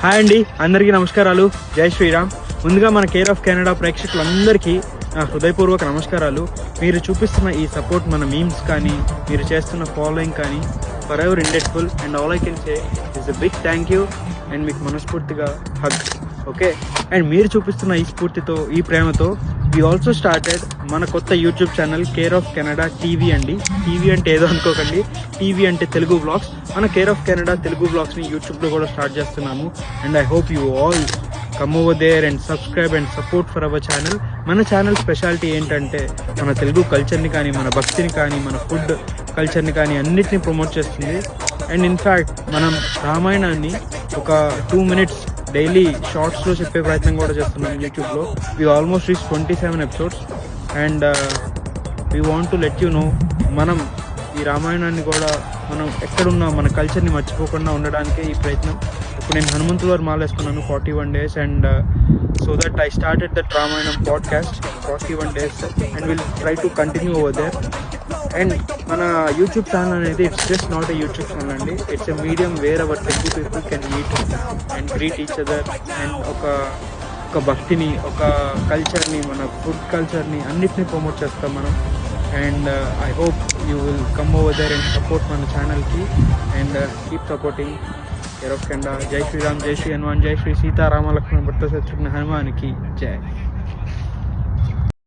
Hi అండి, అందరికీ నమస్కారాలు. జై శ్రీరామ్. ముందుగా మన కేర్ ఆఫ్ కెనడా ప్రేక్షకులందరికీ నా హృదయపూర్వక నమస్కారాలు. మీరు చూపిస్తున్న ఈ సపోర్ట్, మన మీమ్స్ కానీ, మీరు చేస్తున్న ఫాలోయింగ్ కానీ, forever indebted. And all I can say is a big thank you. And మీకు మనస్ఫూర్తిగా హగ్. ఓకే. అండ్ మీరు చూపిస్తున్న ఈ స్ఫూర్తితో, ఈ ప్రేమతో వీ ఆల్సో స్టార్టెడ్ మన కొత్త YouTube channel care of Canada TV అండి. టీవీ అంటే ఏదో అనుకోకండి, టీవీ అంటే తెలుగు బ్లాగ్స్. మన కేర్ ఆఫ్ కెనడా తెలుగు బ్లాగ్స్ని యూట్యూబ్లో కూడా స్టార్ట్ చేస్తున్నాము. And I hope you all come over there and subscribe and support for our channel. మన ఛానల్ స్పెషాలిటీ ఏంటంటే మన తెలుగు కల్చర్ని కానీ, మన భక్తిని కానీ, మన ఫుడ్ కల్చర్ని కానీ అన్నిటిని ప్రమోట్ చేస్తుంది. అండ్ ఇన్ఫ్యాక్ట్ మనం రామాయణాన్ని ఒక 2 minutes డైలీ షార్ట్స్లో చెప్పే ప్రయత్నం కూడా చేస్తున్నాం యూట్యూబ్లో. We almost reach 27 episodes. And we want to let you know, మనం ఈ రామాయణాన్ని కూడా మనం ఎక్కడున్నా మన కల్చర్ని మర్చిపోకుండా ఉండడానికే ఈ ప్రయత్నం. ఇప్పుడు నేను హనుమంతుల వారు మాలేసుకున్నాను 41 days. And so that I started that Ramayanam podcast 41 days and will try to continue over there. And మన యూట్యూబ్ ఛానల్ అనేది it's just not a YouTube channel అండి. It's a medium where our Telugu people can meet and greet each other. And ఒక భక్తిని, ఒక కల్చర్ని, మన food కల్చర్ని అన్నిటినీ ప్రమోట్ చేస్తాం మనం. And I hope you will come over there and support మన ఛానల్కి. And keep supporting care of Canada. జై శ్రీరామ్, జై శ్రీ హనుమాన్, జై శ్రీ సీతారామ లక్ష్మణ భరత శత్రుఘ్న హనుమాన్కి జై.